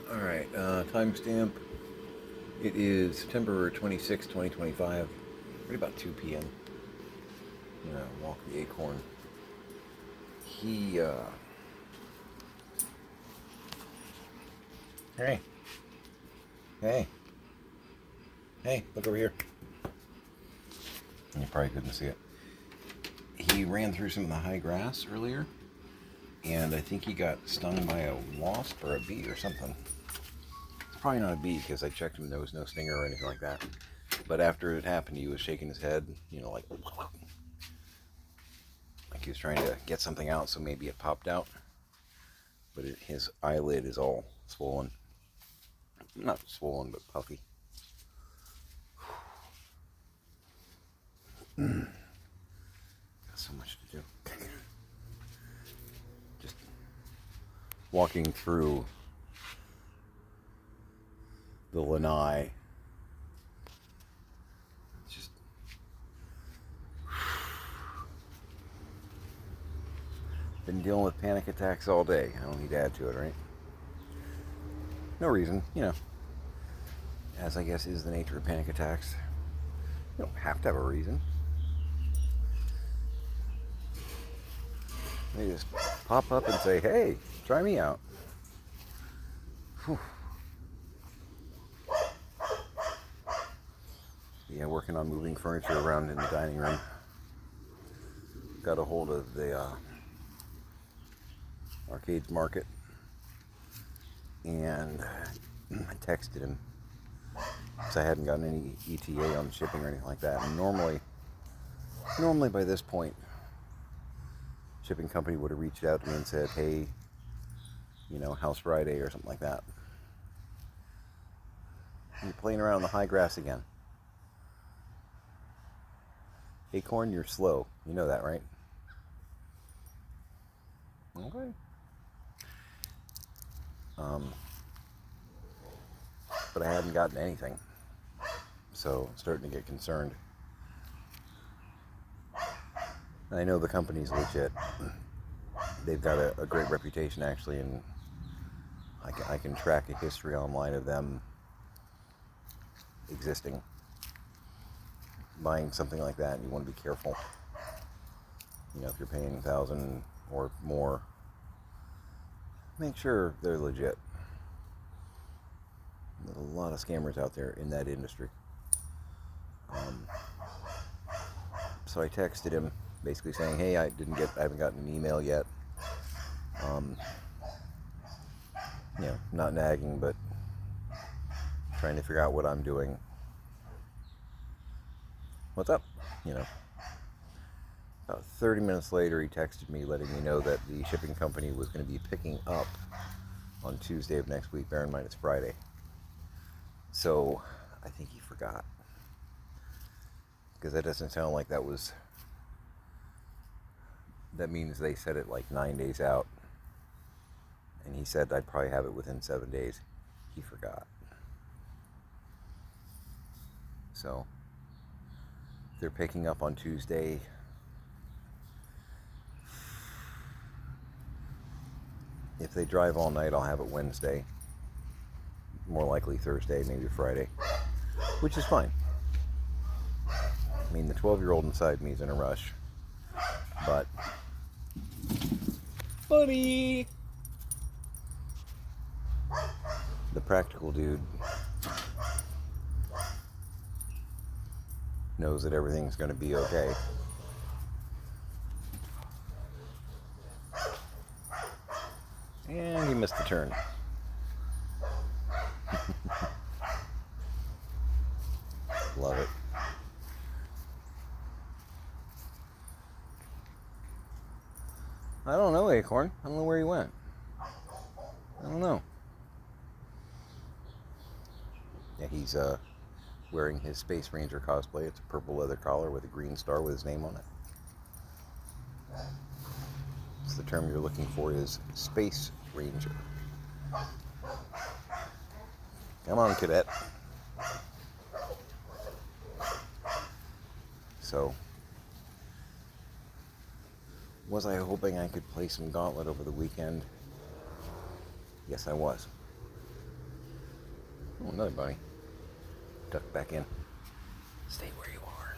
Alright, timestamp. It is September 26, 2025. Right about 2 p.m. I'm gonna walk the acorn. He, Hey. Hey. Hey, look over here. You probably couldn't see it. He ran through some of the high grass earlier, and I think he got stung by a wasp or a bee or something. It's probably not a bee because I checked him, there was no stinger or anything like that. But after it happened, he was shaking his head, like he was trying to get something out, so maybe it popped out. But his eyelid is all swollen. Not swollen, but puffy. Got so much to do. Just walking through the lanai. Just been dealing with panic attacks all day. I don't need to add to it, right? No reason, as I guess is the nature of panic attacks. You don't have to have a reason. They just pop up and say, hey, try me out. Whew. Yeah, working on moving furniture around in the dining room. Got a hold of the Arcades Market, and I texted him because I hadn't gotten any ETA on shipping or anything like that. And normally by this point, shipping company would have reached out to me and said, hey, how's Friday or something like that. You're playing around in the high grass again. Acorn, you're slow. You know that, right? Okay. But I hadn't gotten anything, so I'm starting to get concerned. And I know the company's legit. They've got a great reputation, actually, and I can track a history online of them existing. Buying something like that, you want to be careful. If you're paying $1,000 or more, make sure they're legit. There's a lot of scammers out there in that industry. So I texted him, basically saying, "Hey, I haven't gotten an email yet. Not nagging, but trying to figure out what I'm doing. What's up? About 30 minutes later, he texted me, letting me know that the shipping company was going to be picking up on Tuesday of next week. Bear in mind, it's Friday. So I think he forgot, because that doesn't sound like that means they said it like 9 days out, and he said I'd probably have it within 7 days. He forgot. So they're picking up on Tuesday. If they drive all night, I'll have it Wednesday. More likely Thursday, maybe Friday, which is fine. I mean, the 12-year-old inside me is in a rush, but buddy, the practical dude knows that everything's going to be okay. And he missed the turn. Love it. I don't know, Acorn. I don't know where he went. I don't know. Yeah, he's wearing his Space Ranger cosplay. It's a purple leather collar with a green star with his name on it. It's the term you're looking for, is Space Ranger. Come on, cadet. So, was I hoping I could play some Gauntlet over the weekend? Yes, I was. Oh, another bunny. Duck back in. Stay where you are.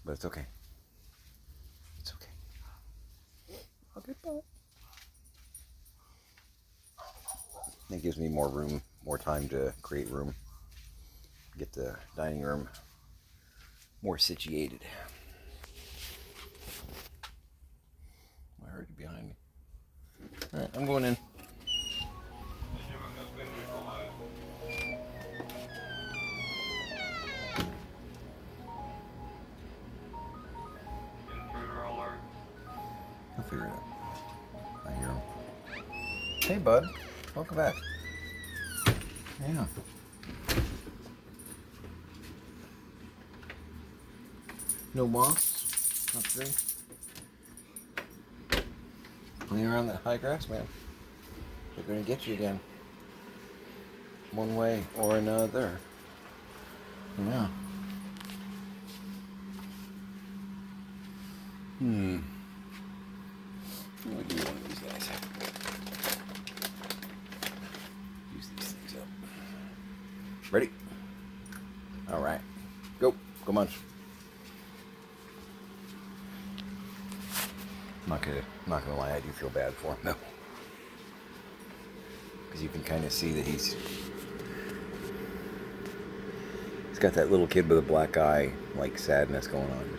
But it's okay. It's okay. I'll get by. It gives me more room, more time to create room. Get the dining room more situated. I heard you behind me. Alright, I'm going in. I'll figure it out. I hear him. Hey, bud. Welcome back. Yeah. No moss? Nothing? Playing around that high grass, man. They're going to get you again. One way or another. Yeah. I'll give you one of these guys. Use these things up. Ready? All right. Go. Go munch. I'm not gonna lie, I do feel bad for him though. Because you can kind of see that he's got that little kid with a black eye, like sadness going on.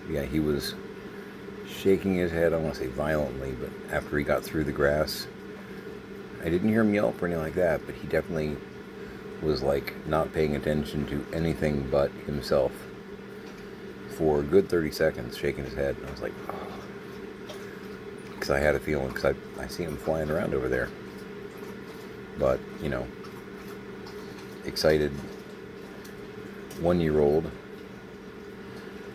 Yeah, he was shaking his head, I don't want to say violently, but after he got through the grass, I didn't hear him yelp or anything like that, but he definitely was like not paying attention to anything but himself for a good 30 seconds, shaking his head. And I was like, oh. Because I had a feeling, because I see him flying around over there. But, you know, excited 1-year-old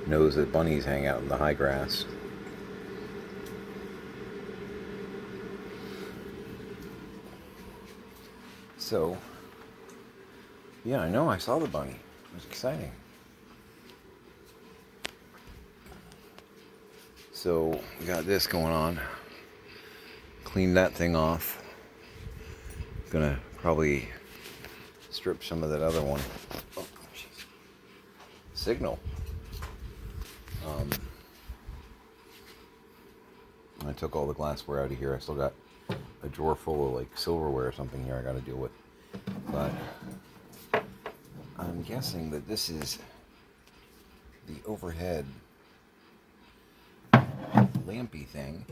knows that bunnies hang out in the high grass. So, yeah, I know, I saw the bunny. It was exciting. So, we got this going on. Clean that thing off. Gonna probably strip some of that other one. Oh, jeez. Signal. I took all the glassware out of here. I still got a drawer full of like silverware or something here I gotta deal with. But I'm guessing that this is the overhead lampy thing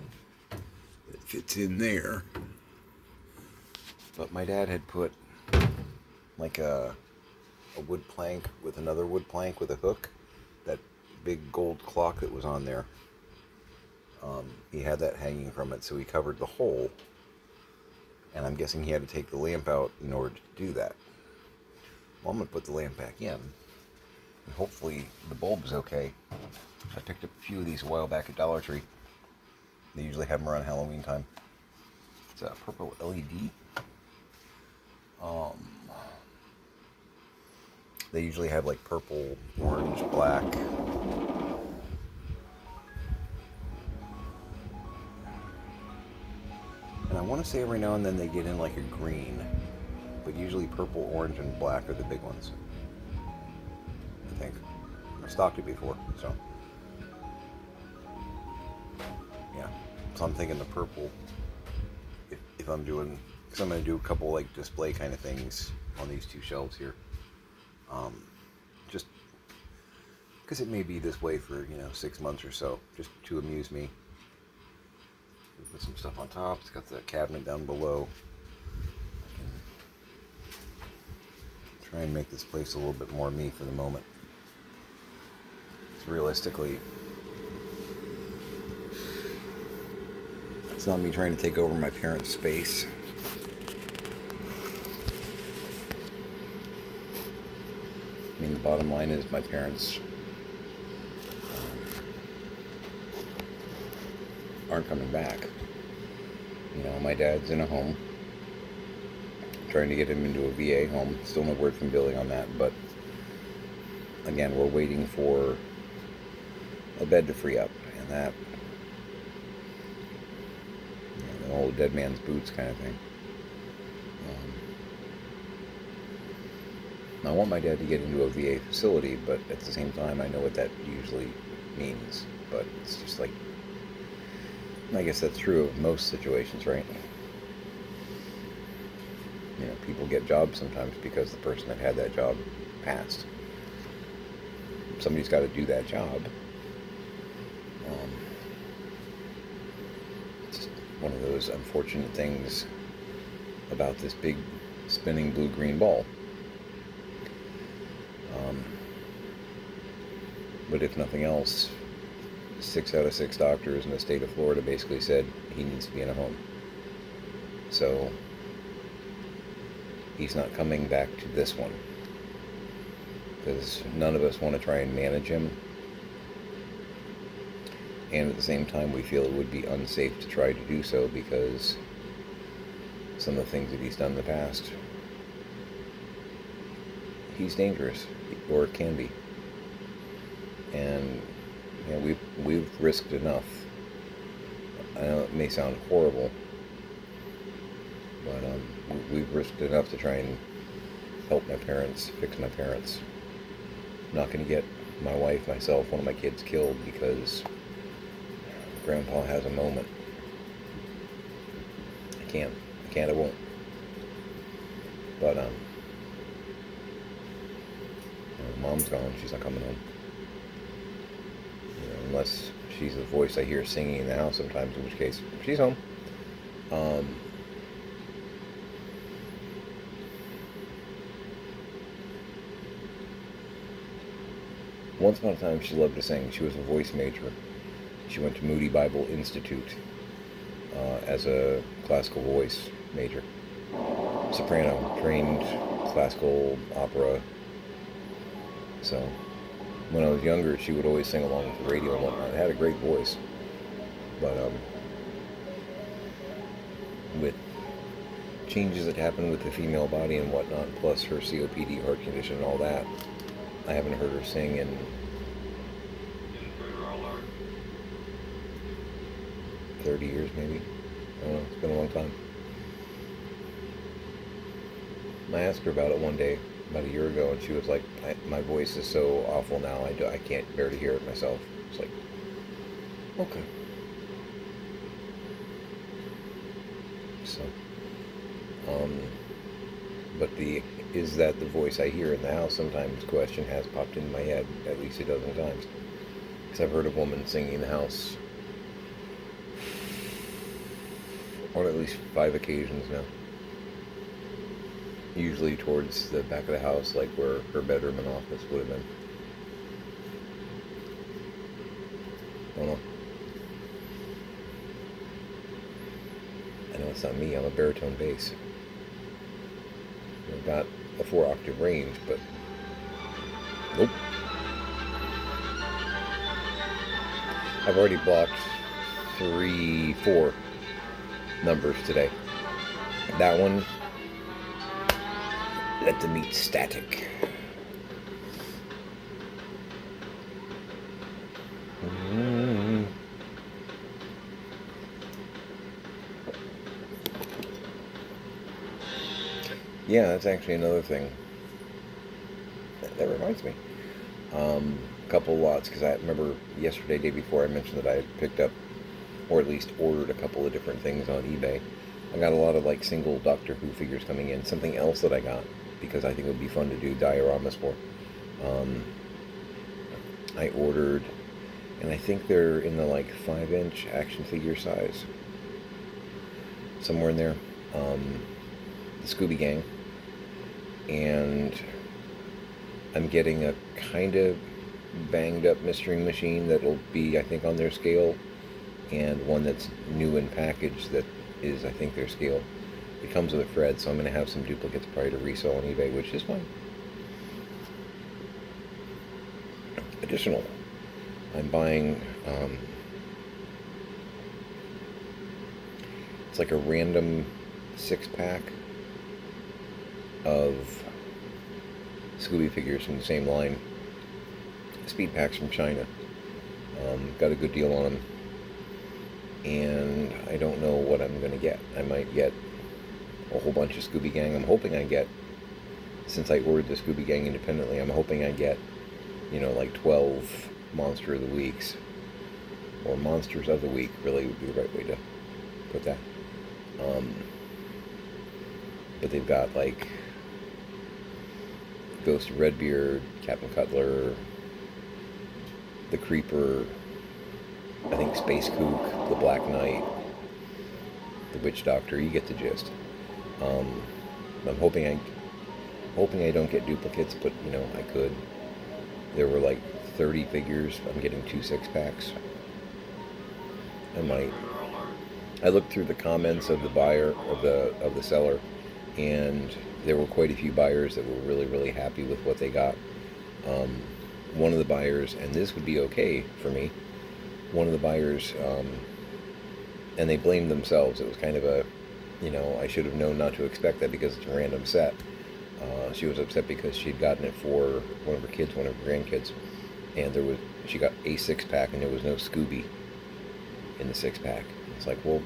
that fits in there. But my dad had put like a wood plank with another wood plank with a hook, that big gold clock that was on there. He had that hanging from it, so he covered the hole, and I'm guessing he had to take the lamp out in order to do that. Well, I'm going to put the lamp back in, and hopefully the bulb is okay. I picked up a few of these a while back at Dollar Tree. They usually have them around Halloween time. It's a purple LED. They usually have like purple, orange, black. And I want to say every now and then they get in like a green, but usually purple, orange, and black are the big ones. I think. I've stocked it before, so. Yeah. So I'm thinking the purple, if I'm doing, because I'm going to do a couple like display kind of things on these two shelves here. Just because it may be this way for, 6 months or so, just to amuse me. Put some stuff on top. It's got the cabinet down below. I can try and make this place a little bit more me for the moment. It's realistically, it's not me trying to take over my parents' space. I mean, the bottom line is my parents aren't coming back. My dad's in a home trying to get him into a VA home. Still no word from Billy on that, but again, we're waiting for a bed to free up, and that, the old dead man's boots kind of thing. I want my dad to get into a VA facility, but at the same time, I know what that usually means. But it's just like, I guess that's true of most situations, right? People get jobs sometimes because the person that had that job passed. Somebody's got to do that job. It's one of those unfortunate things about this big spinning blue-green ball. But if nothing else, 6 out of 6 doctors in the state of Florida basically said he needs to be in a home. So he's not coming back to this one, because none of us want to try and manage him, and at the same time we feel it would be unsafe to try to do so because some of the things that he's done in the past. He's dangerous, or can be, and we've risked enough. I know it may sound horrible, but we've risked enough to try and help my parents, fix my parents. I'm not going to get my wife, myself, one of my kids killed because Grandpa has a moment. I won't. But Mom's gone. She's not coming home. Unless she's the voice I hear singing in the house sometimes, in which case she's home. Once upon a time, she loved to sing. She was a voice major. She went to Moody Bible Institute as a classical voice major. Soprano, trained classical opera. So when I was younger, she would always sing along with the radio and whatnot. Had a great voice. But with changes that happen with the female body and whatnot, plus her COPD, heart condition, and all that, I haven't heard her sing in 30 years, maybe. I don't know. It's been a long time. I asked her about it one day, about a year ago, and she was like, my voice is so awful now, I can't bear to hear it myself. It's like, okay. So, but is that the voice I hear in the house? Sometimes question has popped into my head at least a dozen times. Because I've heard a woman singing in the house on at least 5 occasions now. Usually towards the back of the house, like where her bedroom and office would have been. Don't know. I know it's not me, I'm a baritone bass. I've got a 4-octave range, but nope. I've already blocked 4 numbers today. That one, let the meat static. Yeah, that's actually another thing. That reminds me. A couple lots, because I remember yesterday, day before, I mentioned that I had picked up, or at least ordered a couple of different things on eBay. I got a lot of like single Doctor Who figures coming in. Something else that I got, because I think it would be fun to do dioramas for. I ordered, and I think they're in the like 5-inch action figure size. Somewhere in there. The Scooby Gang. And I'm getting a kind of banged up Mystery Machine that'll be, I think, on their scale, and one that's new in package that is, I think, their scale. It comes with a Fred, so I'm going to have some duplicates probably to resell on eBay, which is fine. Additional, I'm buying, it's like a random 6-pack of Scooby figures from the same line. Speed packs from China. Got a good deal on them. And I don't know what I'm going to get. I might get a whole bunch of Scooby Gang. I'm hoping I get, since I ordered the Scooby Gang independently, I'm hoping I get, like 12 Monster of the Weeks. Or Monsters of the Week, really would be the right way to put that. But they've got, like, Ghost of Redbeard, Captain Cutler, the Creeper, I think Space Kook, the Black Knight, the Witch Doctor. You get the gist. I'm hoping I don't get duplicates, but I could. There were like 30 figures. I'm getting 2 6-packs. I might. I looked through the comments of the buyer of the seller, and there were quite a few buyers that were really, really happy with what they got. One of the buyers, and this would be okay for me, one of the buyers, and they blamed themselves. It was kind of a, I should have known not to expect that because it's a random set. She was upset because she'd gotten it for one of her kids, one of her grandkids, and she got a 6-pack and there was no Scooby in the 6-pack. It's like, well,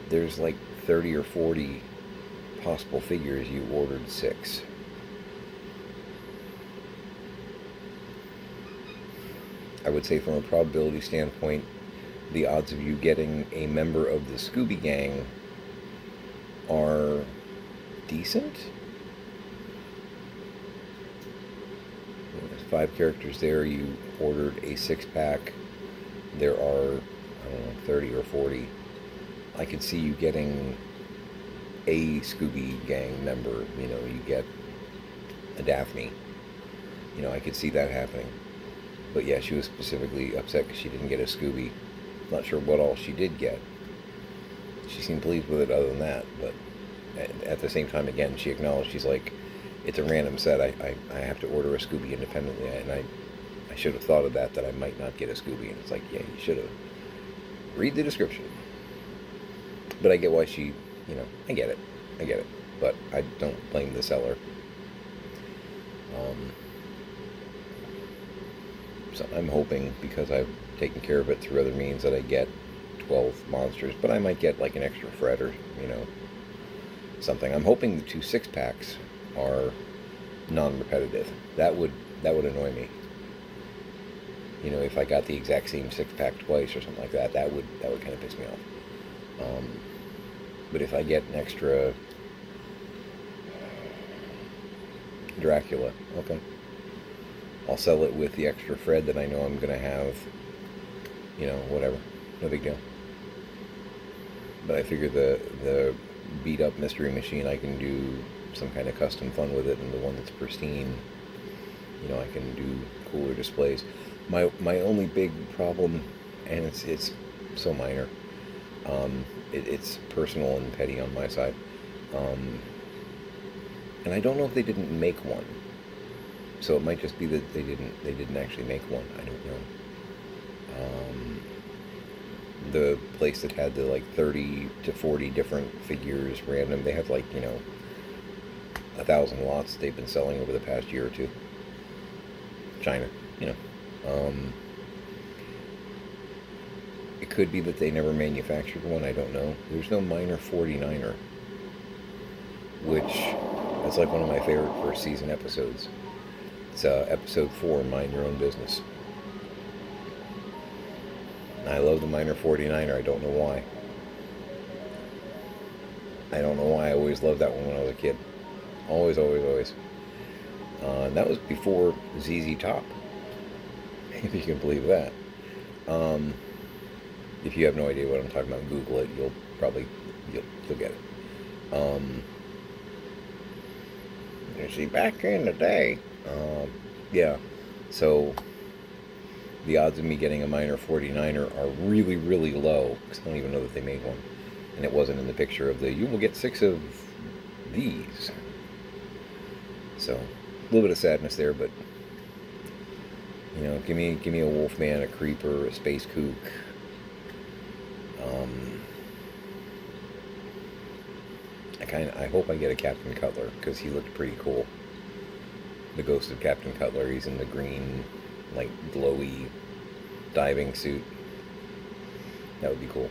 there's like 30 or 40 possible figures. You ordered 6. I would say from a probability standpoint, the odds of you getting a member of the Scooby Gang are decent. There's 5 characters there. You ordered a 6-pack. There are, I don't know, 30 or 40. I could see you getting a Scooby Gang member. You get a Daphne. I could see that happening. But yeah, she was specifically upset because she didn't get a Scooby. Not sure what all she did get. She seemed pleased with it other than that. But at the same time, again, she acknowledged, she's like, it's a random set. I have to order a Scooby independently. And I should have thought of that I might not get a Scooby. And it's like, yeah, you should have. Read the description. But I get why she, I get it. But I don't blame the seller. So I'm hoping, because I've taken care of it through other means, that I get 12 monsters. But I might get like an extra Fred or, something. I'm hoping the 2 6-packs are non-repetitive. That would annoy me. If I got the exact same 6-pack twice or something like that, that would kind of piss me off. But if I get an extra Dracula, okay, I'll sell it with the extra Fred that I know I'm going to have, whatever, no big deal. But I figure the beat up Mystery Machine, I can do some kind of custom fun with it, and the one that's pristine, I can do cooler displays. My only big problem, and it's so minor, it's personal and petty on my side, and I don't know if they didn't make one. So it might just be that they didn't actually make one. I don't know. The place that had the like 30 to 40 different figures random, they have like 1,000 lots they've been selling over the past year or two. China, It could be that they never manufactured one. I don't know. There's no Miner 49er, which is like one of my favorite first season episodes. It's episode 4, Mind Your Own Business. I love the Miner 49er. I don't know why. I always loved that one when I was a kid. Always. And that was before ZZ Top, if you can believe that. If you have no idea what I'm talking about, Google it. You'll get it. You see, back in the day, yeah. So the odds of me getting a Miner 49er are really, really low, because I don't even know that they made one. And it wasn't in the picture of you will get 6 of these. So a little bit of sadness there, but give me a Wolfman, a Creeper, a Space Kook, I hope I get a Captain Cutler because he looked pretty cool. The ghost of Captain Cutler. He's in the green, like glowy diving suit. That would be cool.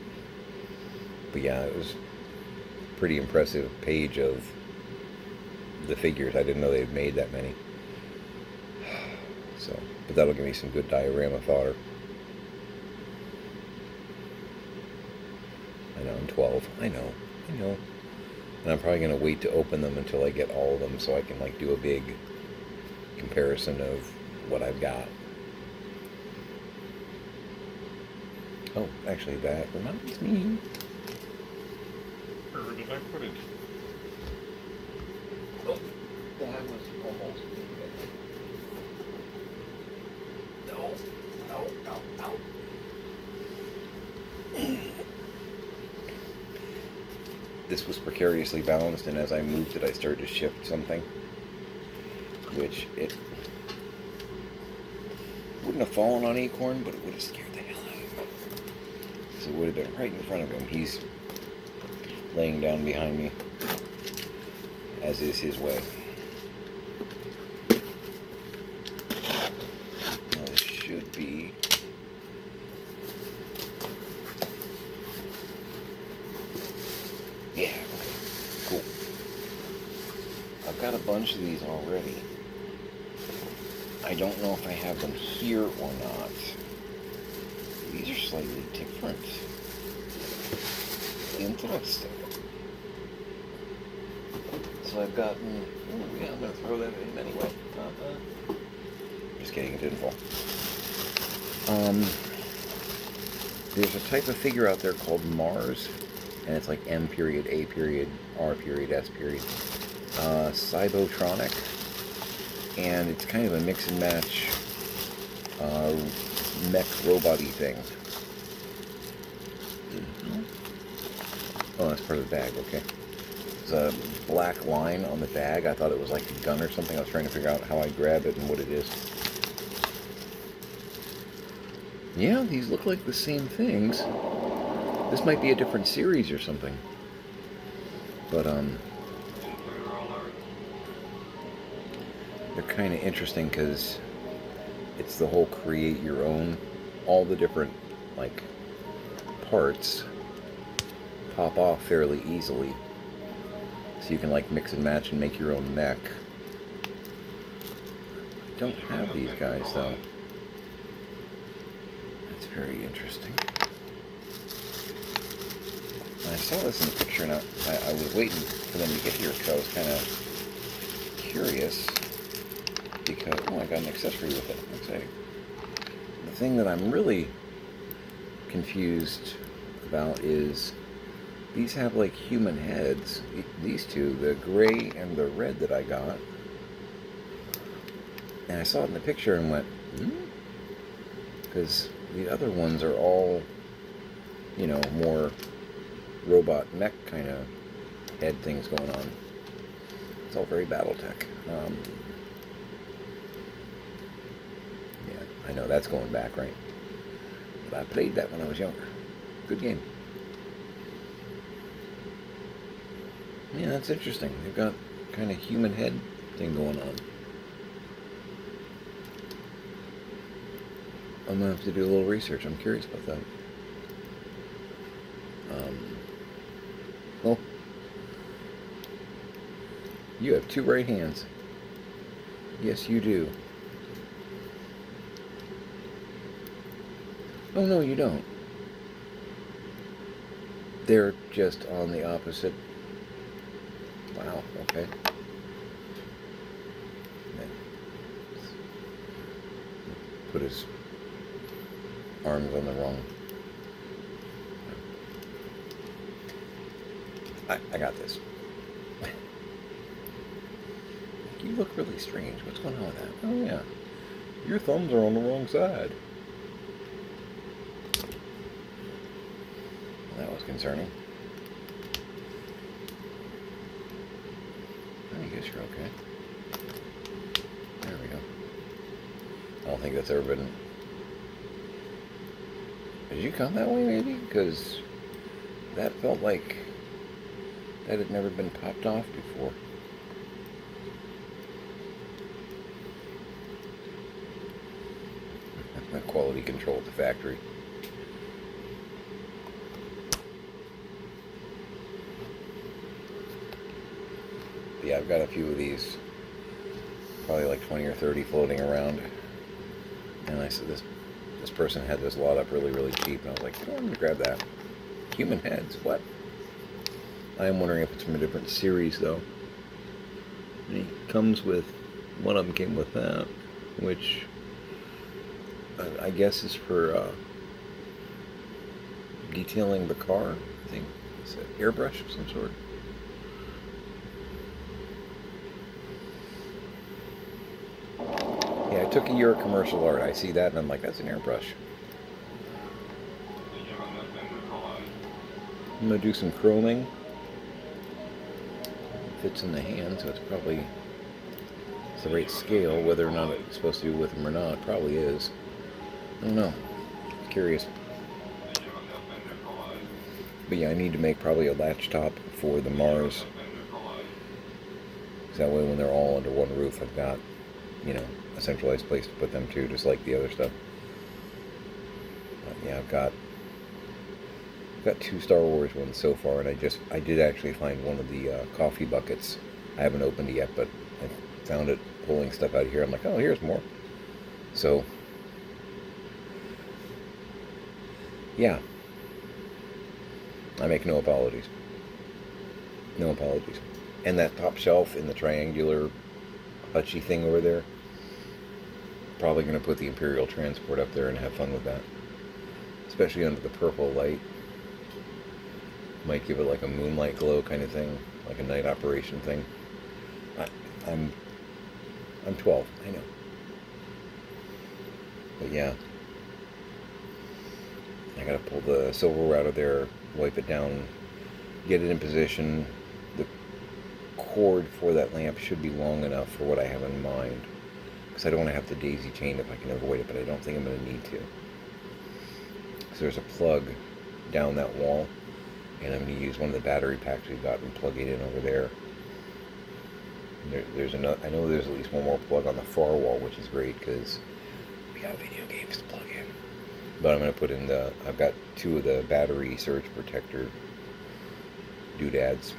But yeah, it was a pretty impressive page of the figures. I didn't know they'd made that many. So, but that'll give me some good diorama fodder. I know, I'm 12. I know. And I'm probably going to wait to open them until I get all of them so I can like do a big comparison of what I've got. Oh, actually that reminds me. Where did I put it? Oh, that was almost. No. This was precariously balanced, and as I moved it, I started to shift something, which it wouldn't have fallen on Acorn, but it would have scared the hell out of him. So it would have been right in front of him. He's laying down behind me, as is his way. Now this should be. Yeah, okay, cool. I've got a bunch of these already. I don't know if I have them here or not. These are slightly different. Interesting. So I've gotten... Oh, yeah, I'm going to throw that in anyway. Just kidding, it didn't fall. There's a type of figure out there called Mars. And it's like M period, A period, R period, S period. Cybotronic. And it's kind of a mix and match mech robot-y thing. Oh, that's part of the bag, okay. There's a black line on the bag. I thought it was like a gun or something. I was trying to figure out how I grab it and what it is. Yeah, these look like the same things. This might be a different series or something. But, they're kind of interesting because it's the whole create your own. All the different, like, parts pop off fairly easily. So you can, like, mix and match and make your own mech. I don't have these guys, though. That's very interesting. I saw this in the picture, and I was waiting for them to get here because I was kind of curious. Because, oh, I got an accessory with it. Exciting. The thing that I'm really confused about is these have like human heads. These two, the gray and the red that I got. And I saw it in the picture and went, because the other ones are all, you know, more robot mech kind of head things going on. It's all very Battletech. Yeah, I know that's going back, right? But I played that when I was younger. Good game. Yeah, that's interesting. They've got kind of human head thing going on. I'm going to have to do a little research. I'm curious about that. Oh. You have two right hands. Yes, you do. Oh, no, you don't. They're just on the opposite. Wow, okay. Put his arms on the wrong. I got this. You look really strange. What's going on with that? Oh, yeah. Your thumbs are on the wrong side. Well, that was concerning. I guess you're okay. There we go. I don't think that's ever been... Did you come that way, maybe? Because that felt like that had never been popped off before. Quality control at the factory. But yeah, I've got a few of these, probably like 20 or 30 floating around. And I said, this person had this lot up really, really cheap, and I was like, oh, I'm going to grab that. Human heads, what? I am wondering if it's from a different series, though. And it comes with, one of them came with that, which I guess is for detailing the car. I think it's an airbrush of some sort. Yeah, I took a year of commercial art. I see that and I'm like, that's an airbrush. I'm going to do some chroming. It fits in the hand, so it's probably the right scale. Whether or not it's supposed to be with them or not, it probably is. I don't know. I'm curious. But yeah, I need to make probably a latch top for the Mars. Because that way when they're all under one roof, I've got, a centralized place to put them too, just like the other stuff. But yeah, I've got 2 Star Wars ones so far, and I did actually find one of the coffee buckets. I haven't opened it yet, but I found it pulling stuff out of here. I'm like, oh, here's more. So, yeah. I make no apologies. No apologies. And that top shelf in the triangular hutchy thing over there, probably going to put the Imperial Transport up there and have fun with that. Especially under the purple light. Might give it like a moonlight glow kind of thing, like a night operation thing. I'm 12, I know. But yeah, I gotta pull the silverware out of there, wipe it down, get it in position. The cord for that lamp should be long enough for what I have in mind, because I don't want to have the daisy chain if I can avoid it, but I don't think I'm going to need to. So there's a plug down that wall, and I'm going to use one of the battery packs we've got and plug it in over there. There's another. I know there's at least one more plug on the far wall, which is great because we got video games to plug in. But I'm going to put in I've got 2 of the battery surge protector doodads.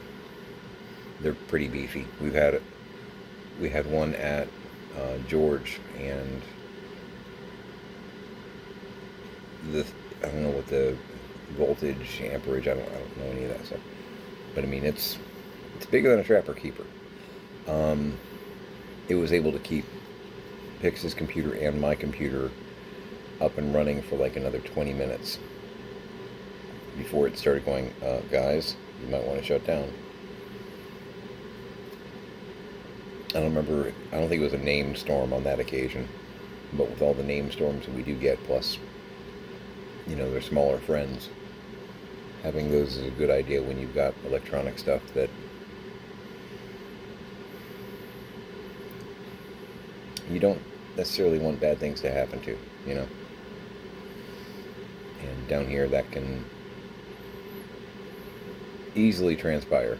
They're pretty beefy. We had one at George, and I don't know what the voltage, amperage, I don't know any of that stuff. But I mean, it's bigger than a Trapper Keeper. It was able to keep Pix's computer and my computer up and running for like another 20 minutes before it started going, guys, you might want to shut down. I don't think it was a named storm on that occasion, but with all the named storms that we do get, plus, they're smaller friends, having those is a good idea when you've got electronic stuff that you don't necessarily want bad things to happen to, And down here, that can easily transpire.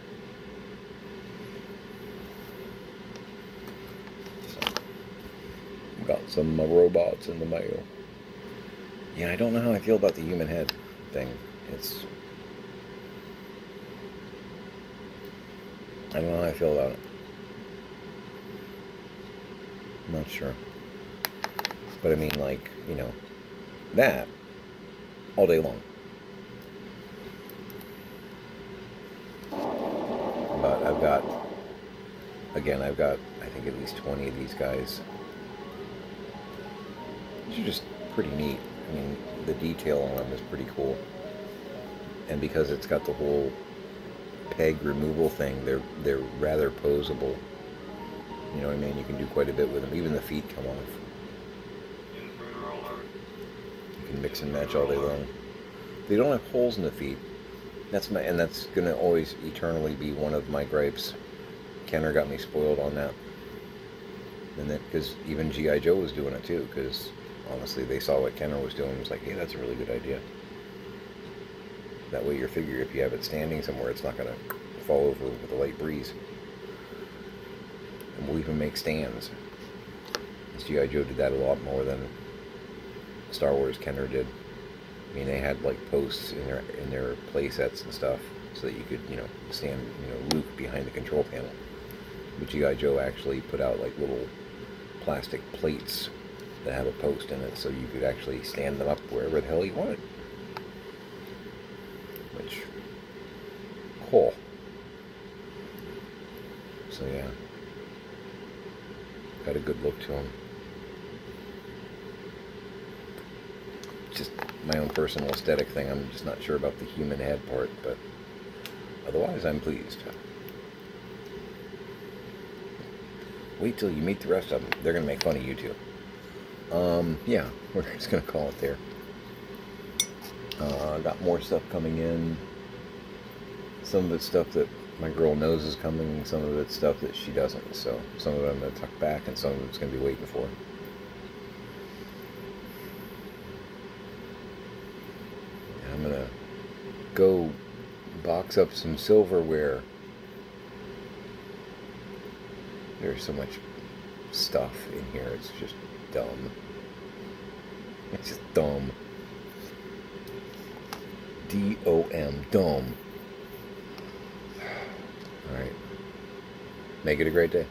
Got some robots in the mail. Yeah, I don't know how I feel about the human head thing. I don't know how I feel about it. I'm not sure. But I mean, like, that all day long. But I've got, I think, at least 20 of these guys. These are just pretty neat. I mean, the detail on them is pretty cool. And because it's got the whole peg removal thing, they're rather posable. You know what I mean? You can do quite a bit with them. Even the feet come off. You can mix and match all day long. They don't have holes in the feet. That's going to always eternally be one of my gripes. Kenner got me spoiled on that. And then, because even G.I. Joe was doing it too, because honestly, they saw what Kenner was doing and was like, hey, that's a really good idea. That way your figure, if you have it standing somewhere, it's not going to fall over with a light breeze. And we'll even make stands. G.I. Joe did that a lot more than Star Wars Kenner did. I mean, they had like posts in their play sets and stuff, so that you could, stand, Luke behind the control panel. But G.I. Joe actually put out like little plastic plates that have a post in it, so you could actually stand them up wherever the hell you wanted. Which, cool. So yeah, got a good look to them. Just my own personal aesthetic thing. I'm just not sure about the human head part, but otherwise I'm pleased. Wait till you meet the rest of them. They're going to make fun of you too. Yeah, we're just going to call it there. Got more stuff coming in. Some of it's stuff that my girl knows is coming, some of it's stuff that she doesn't. So some of it I'm going to tuck back, and some of it's going to be waiting for. I'm going to go box up some silverware. There's so much stuff in here, it's just dumb. It's just dumb. D-O-M, dumb. Alright. Make it a great day.